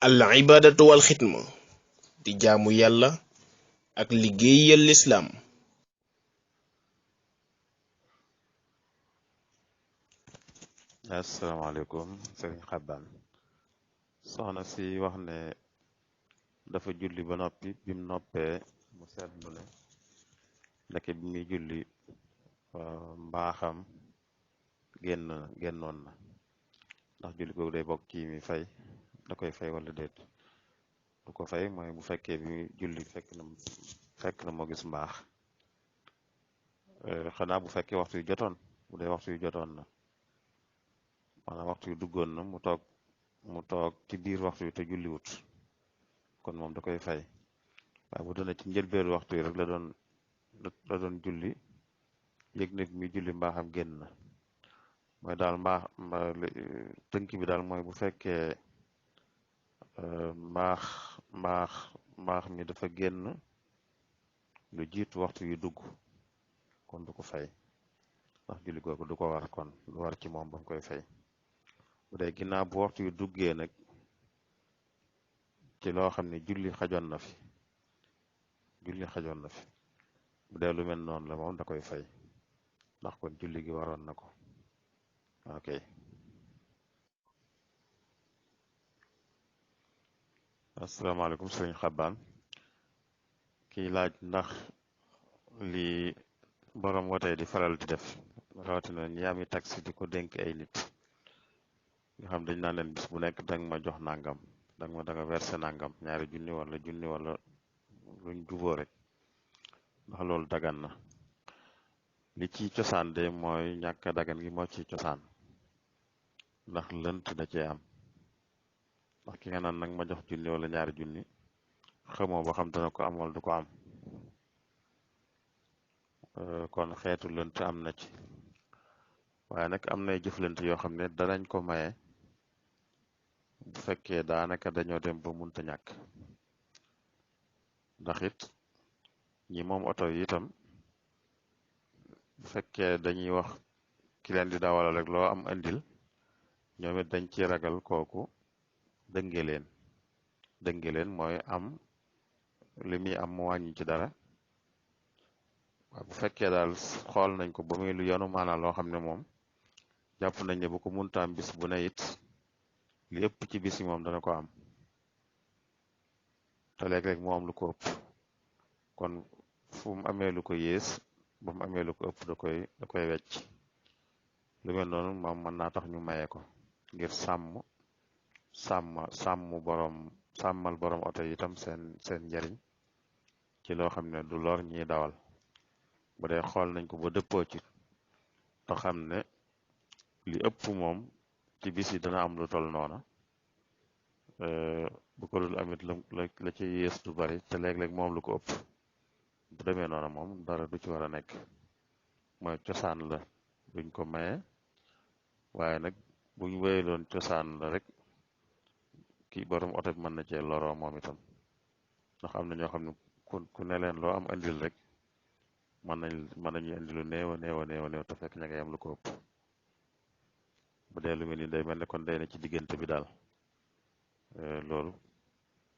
al ibadatu wal xidma di jaamu yàlla ak liggéeyal lislaam. asalaamaaleykum sëriñ Xabbaan. soxna si wax ne dafa julli ba noppi bim noppee mu seetlu ne ndeke bi muy julli mbaaxam génnoon na ndax julli googu day bokk ci mi fay da koy fay wala déet. du ko fay mooy bu fekkee bi muy julli fekk na moo gis mbaax, xanaa bu fekkee waxtu yu jotoon, bu dee waxtu yu jotoon na maanaam waxtu yu duggoon na mu toog ci biir waxtu yu te julliwut, kon moom da koy fay. waaye bu doon ci njëlbeelu waxtu yi rek la doon julli yëg nit mi julli mbaaxam génn na, mooy daal tënk bi daal mooy bu fekkee mbaax mi dafa génn lu jiitu waxtu yu dugg, kon du ko fay ndax julli googu du ko war, kon lu war ci moom ba mu koy fay. bu dee ginnaaw bu waxtu yu duggee nag ci loo xam ne julli xajoon na fi bu dee lu mel noonu la moom da koy fay ndax kon julli gi waroon na ko. ok, asalaamaaleykum sëriñ Xabbaan. kiy laaj ndax lii borom wote di faral di def, rawatina ñi ami taxi di ko dénk ay nit nga xam dañ naan leen bis bu nekk danga ma jox nangam, danga versé nangam, ñaari junni wala luñ juboo rek, ndax loolu dagan na. li ci cosaan de mooy ñàkk a dagan gi moo ci cosaan, ndax lënt da cee am. ndax ki nga naan nag ma jox junni wala ñaari junni xamoo ba xam dana ko am wala du ko am, kon xeetu lënt am na ci. waaye nag am nay jëflante yoo xam ne danañ ko maye bu fekkee daanaka dañoo dem ba munta ñàkk. ndax it ñi moom oto yi itam bu fekkee dañuy wax ki leen di dawalal rek loo am andil, ñoom it dañ ci ragal kooku dënge leen mooy am li muy am mu wàññi ci dara. waaye bu fekkee daal xool nañ ko ba muy lu yanu maanaam loo xam ne moom jàpp nañ ne bu ko muntaam bis bu ne it li ëpp ci bis yi moom dana ko am, te léeg-léeg mu am lu ko ëpp, kon fu mu amee lu ko yées ba mu amee lu ko ëpp da koy wecc. lu mel noonu moom mën naa tax ñu maye ko ngir sàmmal borom oto yi itam seen njariñ ci loo xam ne du lor ñiy dawal. bu dee xool nañ ko ba dëppoo ci te xam ne li ëpp moom ci bis yi dana am lu tol noona, bu ko dul amit la ci yées du bari te léeg-léeg moom lu ko ëpp, bu demee noona moom dara du ci war a nekk, mooy cosaan la duñ ko maye. waaye nag buñ wéyaloon cosaan la rek kii borom oto bi mën na cee loroo moom itam, ndax am na ñoo xam ne ku ne leen loo am andil rek mën nañu indi lu néew a néew te fekk ña ngay am lu ko ëpp. bu dee lu mel ni day mel ne kon day na ci diggante bi daal, loolu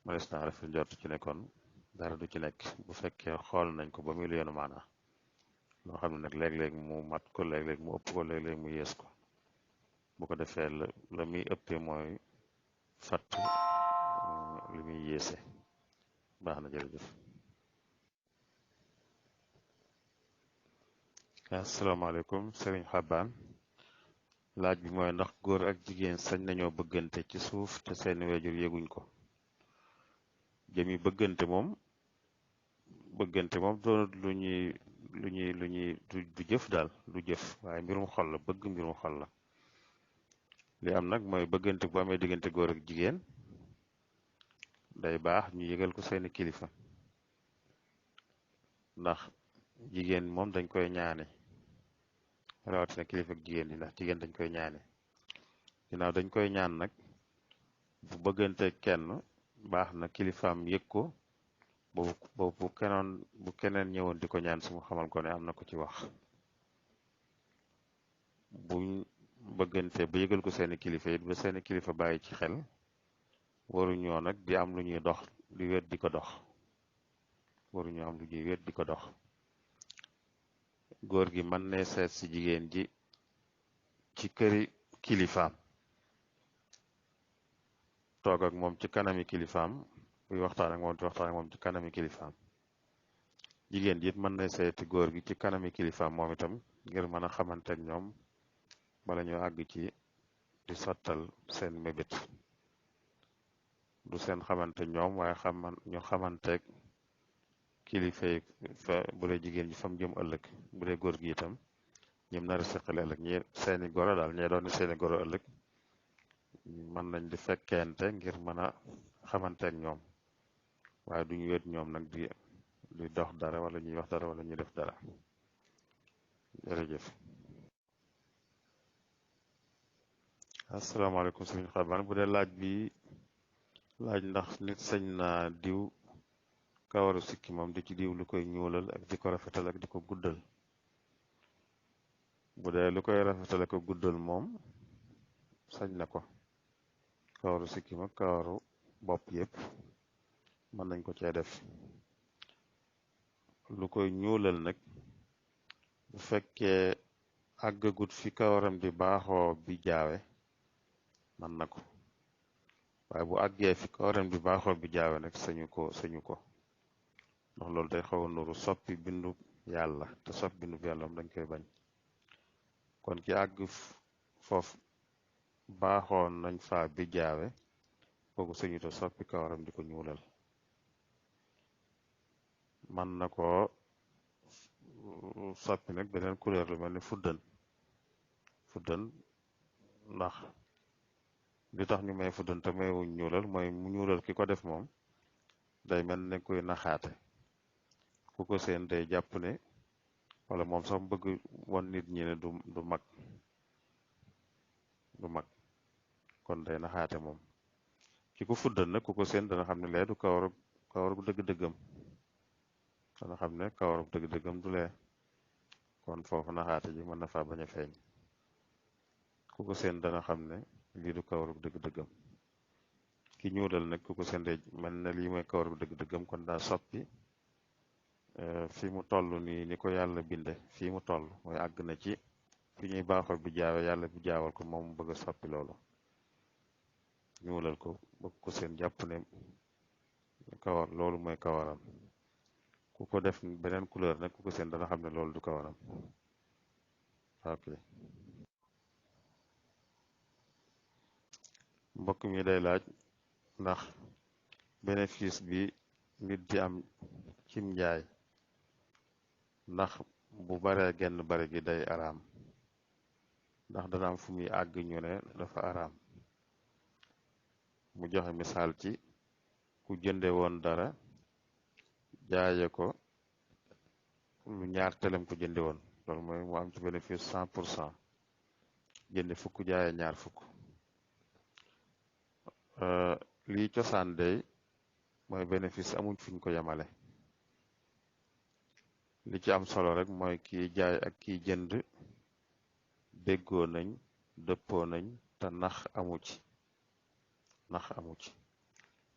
mënees naa rafet njort ci ne kon dara du ci nekk bu fekkee xool nañ ko ba muy lu yenu maanaa, loo xam ne nag léeg-léeg mu mat ko, léeg-léeg mu ëpp ko, léeg-léeg mu yées ko. bu ko defee la muy ëppee mooy fatt li muy yéese. baax na, jërëjëf. asalaamaaleykum sëriñ Xabbaan. laaj bi mooy ndax góor ak jigéen sañ nañoo bëggante ci suuf te seeni weejur yëguñ ko. jëmi bëggante moom doonut lu ñuy du jëf daal, du jëf, waaye mbirum xol la, bëgg mbirum xol la. li am nag mooy bëggante bu amee diggante góor ak jigéen day baax ñu yëgal ko seeni kilifa, ndax jigéen moom dañ koy ñaane, rawatina kilifa ak jigéen yi, ndax jigéen dañ koy ñaane. ginnaaw dañ koy ñaan nag bu bëggante kenn baax na kilifaam yëg ko bu keneen ñëwoon di ko ñaan su mu xamal ko ne am na ko ci wax. buñ bëggante ba yëgal ko seeni kilifa it ba seeni kilifa bàyyi ci xel, waruñoo nag di am lu ñuy dox di wéet di ko dox waruñoo am lu ñuy wéet di ko dox góor gi mën ne seet si jigéen ji ci këri kilifaam toog ak moom ci kanami kilifaam buy waxtaan ak moom di waxtaan ak moom ci kanami kilifaam jigéen ji it mën na seeti góor gi ci kanami kilifaam moom itam ngir mën a xamante ak ñoom bala ñu àgg ci di sottal seen mébét du seen xamante ñoom waaye ñu xamanteeg kilifa yi bu dee jigéen ji fam jëm ëllëg bu dee góor gi itam ñim nar a seqale ëllëg ñi seeni goro daal ñee doon seeni goro ëllëg mën nañ di fekkente ngir mën a xamante ak ñoom waaye duñu wéet ñoom nag di dox dara wala ñuy wax dara wala ñuy def dara jërëjëf. asalaamaaleykum sëriñ Xaban bu dee laaj bi laaj ndax nit sañ naa diw kawaru sikki moom di ci diw lu koy ñuulal ak di ko rafetal ak di ko guddal bu dee lu koy rafetal ak ko guddal moom sañ na ko kawaru sikki mag kawaru bopp yépp mën nañ ko cee def lu koy ñuulal nag bu fekkee àggagut fi kawaram di baaxoo bi jaawe mën na ko waaye bu àggee fi kawaram di baaxoo bi jaawe nag sañu ko ndax loolu day xaw a nuru soppi bindu yàlla te soppi bindu yàlla moom dañ koy bañ kon ki àgg foofu baaxoon nañ faa bi jaawe kooku sañu te soppi kawaram di ko ñuulal man na ko soppi nag beneen couleur lu mel ni fuddan ndax li tax ñu may fuddan te mayuñ ñuulal mooy mu ñuulal ki ko def moom day mel ne kuy naxaate ku ko seen day jàpp ne wala moom sax bëgg won nit ñi ne du mag kon day naxaate moom ki ko fuddan nag ku ko seen dana xam ne lee du kawaru dëgg-dëggam dana xam ne kawaru dëgg-dëggam du lee kon foofu naxaate ji mën na faa bañ a feeñ ku ko seen dana xam ne lii du kawaru dëgg-dëggam ki ñuulal nag ku ko seen day mel ne lii mooy kawaru dëgg-dëggam kon daa soppi fi mu toll nii ni ko yàlla binde fii mu toll mooy àgg na ci fi ñuy baaxoo bi jaawe yàlla bi jaawal ko moom bëgg a soppi loolu ñuulal ko bëgg ko seen jàpp ne kawar loolu mooy kawaram ku ko def beneen couleur nag ku ko seen dana xam ne loolu du kawaram ok mbokk mi day laaj ndax bénéfice bi nit di am cim njaay ndax bu baree genn bari gi day araam ndax dana am fu muy àgg ñu ne dafa araam mu joxe misaal ci ku jënde woon dara jaaye ko lu ñaar telem ko jënde woon loolu mooy mu am ci bénéfice 100% jënde fukk jaaye ñaar fukk lii cosaan day mooy bénéfice amuñ fuñ ko yemale li ci am solo rek mooy kii jaay ak kii jënd déggoo nañ dëppoo nañ te nax amu ci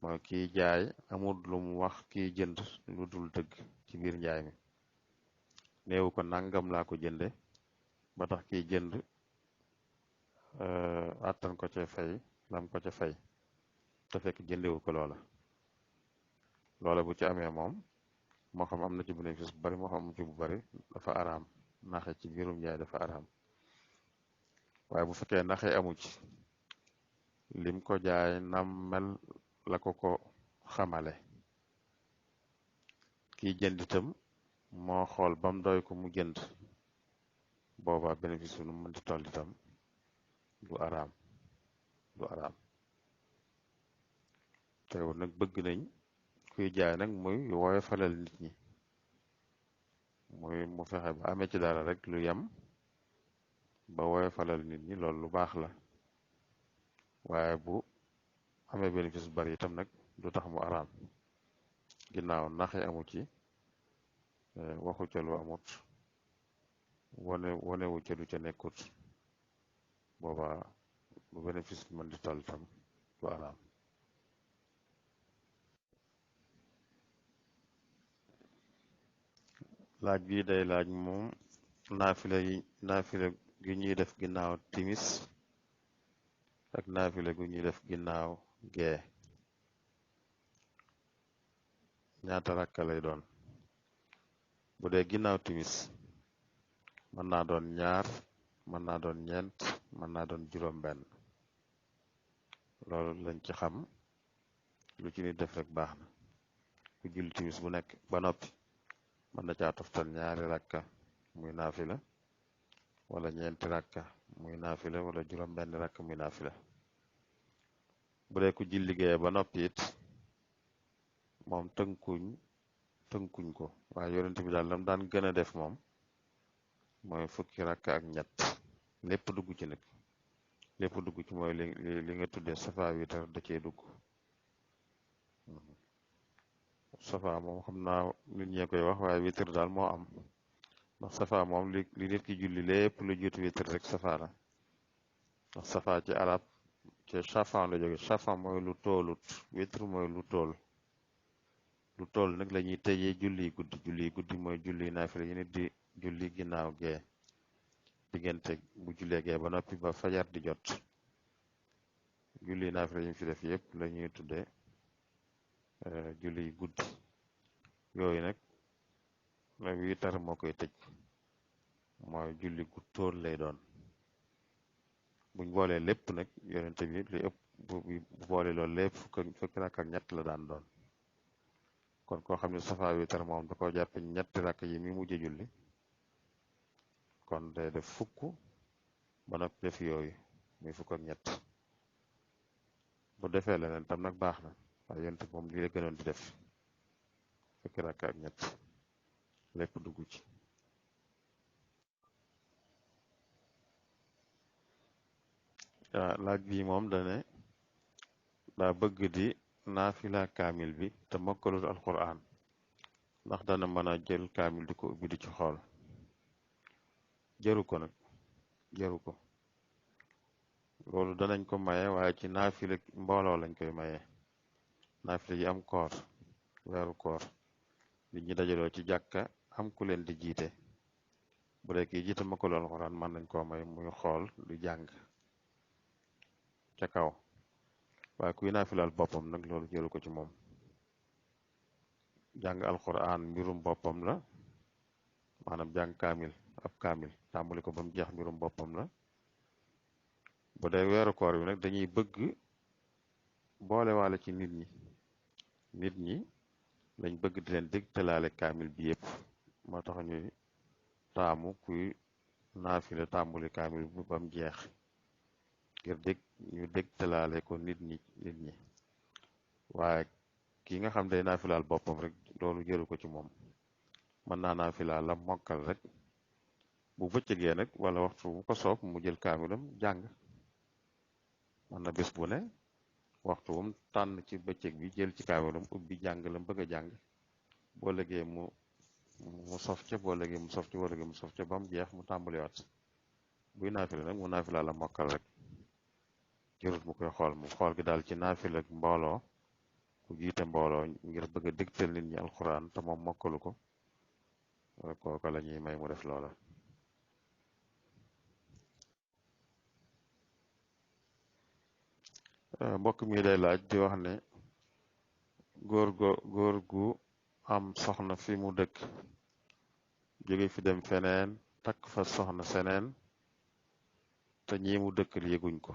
mooy kii jaay amul lu mu wax kii jënd lu dul dëgg ci biir njaay mi néewu ko nangam laa ko jënde ba tax kii jënd attan ko ca fay lam ko ca fay te fekk jëndewu ko loola bu ci amee moom moo xam am na ci bénéfice bu bari moo xam am ci bu bari dafa araam naxe ci biirum njaay dafa araam waaye bu fekkee naxe amu ci lim ko jaay nam mel la ko xamale kiy jënd itam moo xool bam doy ko mu jënd boobaa bénéfice nu mën di toll itam du araam teewul nag bëgg nañ kuy jaay nag muy woowe falal nit ñi muy mu fexe ba amee ci dara rek lu yem ba woowe falal nit ñi loolu lu baax la waaye bu amee bénéfice bu bari itam nag du tax mu araam ginnaaw naxe amu ci waxu ca lu amut wonewu ca lu ca nekkut booba bu bénéfice bi mën di toll itam du araam laaj bii day laaj moom naafila gi ñuy def ginnaaw timis ak naafila gu ñuy def ginnaaw gee ñaata rakka lay doon. bu dee ginnaaw timis mën naa doon ñaar, mën naa doon ñeent, mën naa doon juróom-benn. loolu lañ ci xam, lu ci nit def rek baax na. ku julli timis bu nekk ba noppi mën na caa toftal ñaari rakka muy naafila, wala ñeenti rakka muy naafila, wala juróom-benn rakka muy naafila. bu dee ku julli gee ba noppi it moom tënkuñ ko, waaye yonent bi daal lam daan gën a def moom mooy fukki rakka ak ñett. lépp dugg ci nag, lépp dugg ci mooy li nga tuddee safa witar da cee dugg. safa moom xam naa nit ñee koy wax, waaye witar daal moo am, ndax safa moom li nit ki julli lépp lu jiitu witar rek safa la. ndax safa ci arab ci chafan la jóge. chafan mooy lu toolut, witar mooy lu tool. lu tool nag la ñuy tëjee julli guddi mooy julli naafila yi nit di julli ginnaaw gee, diggante bu jullee gee ba noppi ba fajar di jot. julli naafila yi fi def yëpp la ñuy tuddee julli guddi. yooyu nag la witar moo koy tëj, mooy julli gu tóol lay doon. buñ boolee lépp nag yonente bi li ëpp bu boole loolu lépp fukki rakk ak ñett la daan doon. kon koo xam ne safa witar moom da koo jàppe ñetti rakk yi mi mujj julli, kon day def fukk ba noppi def yooyu muy fukk ak ñett. bu defee leneen tam nag baax na, waaye yonent moom lii la gënoon di def, fukki rakk ak ñett lépp dugg ci. laaj bi moom dane daa bëgg di naafila kaamil bi te mokkalul alquran, ndax dana mën a jël kaamil di ko ubbi di ci xool. jëru ko nag, jëru ko. loolu danañ ko maye, waaye ci naafila mbooloo lañ koy maye. naafila yi am koor, weeru koor, nit ñi dajaloo ci jàkka am ku leen di jiite. bu dee kii jiite mokkalul alquran mën nañ koo may muy xool di jàng ca kaw. waaye kuy naafilal boppam nag loolu jëru ko ci moom. jàng alquran mbirum boppam la, maanaam jàng kaamil, ab kaamil tàmbali ko ba mu jeex mbirum boppam la. bu dee weeru koor bi nag dañuy bëgg boole waale ci nit ñi lañ bëgg di leen dégtalaale kaamil bi yëpp. moo tax ñuy taamu kuy naafila tàmbali kaamil bi ba mu jeex, ngir ñu dégtalaale ko nit ñi. waaye ki nga xam day naafilaal boppam rek loolu jëru ko ci moom. mën naa naafilaal la mokkal rek, bu bëccëgee nag wala waxtu bu ko soob mu jël kaamilam jàng. mën na bés bu ne waxtu wum tànn ci bëccëg bi jël ci kaamilam ubbi jàng lam bëgg a jàng. boo légee mu sof ca, boo légee mu sof ca, boo légee mu sof ca ba mu jeex mu tàmbaliwaat. buy naafila nag mu naafilaal la mokkal rek, jërut mu koy xool. mu xool gi daal ci naafila ak mbooloo, ku jiite mbooloo ngir bëgg a dégtal nit ñi alquran te moom mokkalu ko, kooka la ñuy may mu def loola. mbokk mi day laaj di wax ne góor gu am soxna fi mu dëkk, jóge fi dem feneen takk fa soxna seneen te ñi mu dëkkal yëguñ ko.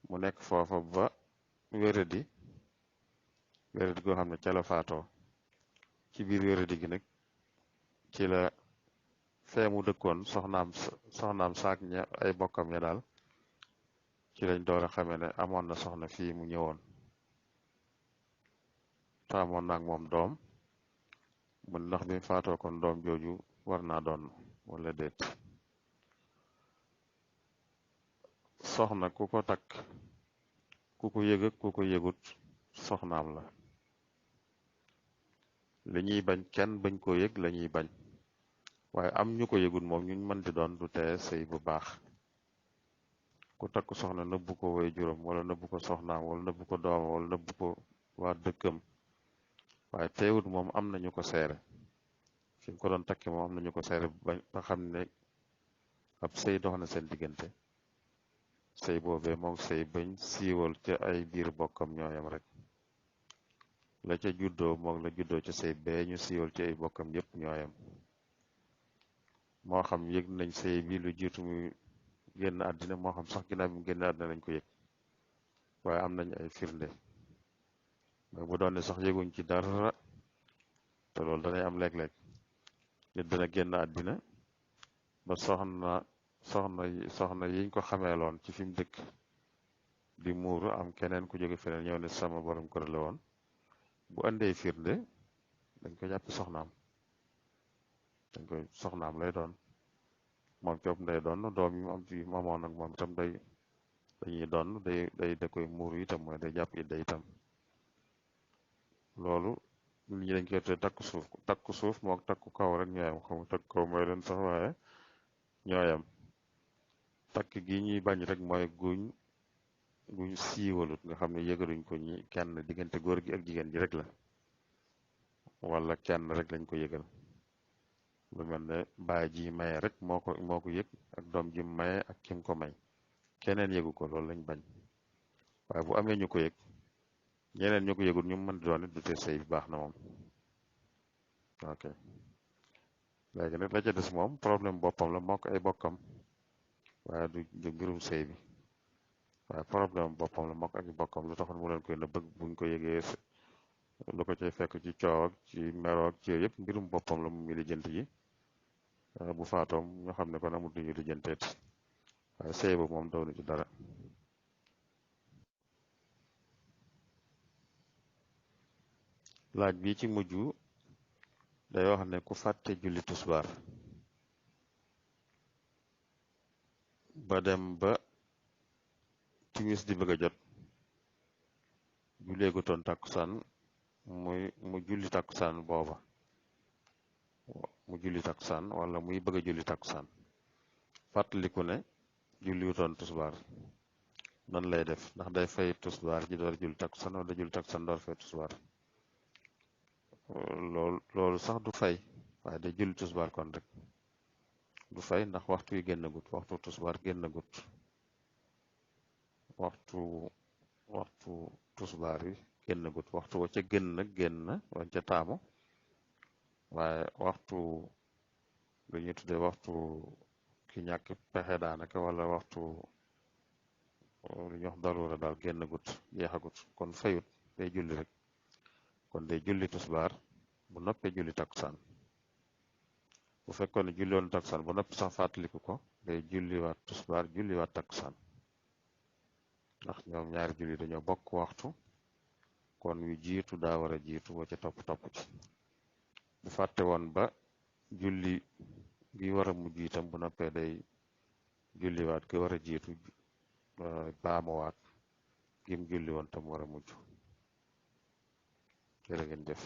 mu nekk foofa ba wéradi goo xam ne ca la faatoo. ci biir wéradi gi nag ci la fee mu dëkkoon soxnaam saak ña ay bokkam ya daal ci lañ door a xamee ne amoon na soxna fii mu ñëwoon te amoon naag moom doom. mun ndax bi faatoo kon doom jooju war naa doon wala déet. soxna ku ko takk, ku ko yëg ak ku ko yëgut soxnaam la. li ñuy bañ kenn bañ koo yëg la ñuy bañ, waaye am ñu ko yëgut moom ñu mën di doon du tee sëy bu baax. ku takk soxna nëbbu ko way juróom, wala nëbbu ko soxnaam, wala nëbbu ko doomam, wala nëbbu ko waa dëkkam, waaye teewut moom am nañu ko seere. fi mu ko doon takki moom am nañu ko seere ba xam ne ab sëy dox na seen diggante sëy boobee moom sëy bañ siiwal ca ay biir bokkam ñooyam rek la ca juddoo moom la juddoo ca sëy bee ñu siiwal ci ay bokkam yépp ñooyam moo xam yëg nañ sëy bi lu jiitu muy génn àddina moo xam sax ginnaaw bi mu génn àddina lañ ko yëg waaye am nañ ay firnde mais bu doon ne sax yëguñ ci dara te loolu danay am léeg-léeg nit dana génn àddina ba soxna yiñ ko xameeloon ci fi mu dëkk di muuru am keneen ku jóge feneen ñëw ne sama borom kër la woon bu andee firnde dañ ko jàpp soxnaam lay doon moom coop nday doon doom yi mu am ci mamoon nag moom itam dañuy doon day da koy muuru itam mooy day jàpp idda itam loolu nit ñi dañ koy tuddee takku suuf mook takku kaw rek ñooyam xamu takku kaw mooy leen sax waaye ñooyam takk gi ñuy bañ rek mooy guñ siiwalut nga xam ne yëgaluñ ko ñi kenn diggante góor gi ak jigéen ji rek la wala kenn rek lañ ko yëgal lu mel ne baay ji maye rek moo ko yëg ak doom ji maye ak kim ko may keneen yëgu ko loolu lañ bañ waaye bu amee ñu ko yëg ñeneen ñu ko yëgul ñu mën di doon it du tee sëy bi baax na moom ok léegi nag la ca des moom problème boppam la moo ko ay bokkam waaye du mbirum sëy bi waaye problème boppam la moo ko ak bokkam lu taxoon mu leen koy na bëgg buñ ko yëgee lu ko cay fekk ci coow ak ci meroo ak ci yëpp mbirum boppam la mu mi lijjanti ji bu faatoom ñu xam ne kon amul lu ñu lijjanteet waaye sëy ba moom daw na ci dara laaj bi ci mujj day wax ne ku fàtte julli tusbaar ba dem ba timis di bëgg a jot julleegu toon takkusaan mu julli takkusaan booba mu julli takkusaan wala muy bëgg a julli takkusaan fàttaliku ne julliwutoon tusbaar nan lay def ndax day fay tusbaar ji door julli takkusaan wala julli takkusaan door fay tusbaar loolu sax du fay waaye day julli tusbaar kon rek du fay ndax waxtu yi génnagut waxtu tusbaar génnagut waxtu tusbaar yi génnagut waxtu wa ca génn wañ ca taamu waaye waxtu lu ñuy tuddee waxtu ki ñàkk pexe daanaka wala waxtu lu ñuy wax daruura daal génnagut jeexagut kon fayut day julli rek kon day julli tusbaar bu noppee julli takkusaan bu fekkoon ne julli woon takkusaan bu noppi sax fàttaliku ko day julliwaat tusbaar julliwaat takkusaan ndax ñoom ñaari julli dañoo bokk waxtu kon yu jiitu daa war a jiitu wa ca topp ci bu fàtte woon ba julli gi war a mujj itam bu noppee day julliwaat gi war a jiitu baamuwaat gim julli woon tam war a mujj jërë ngeen jëf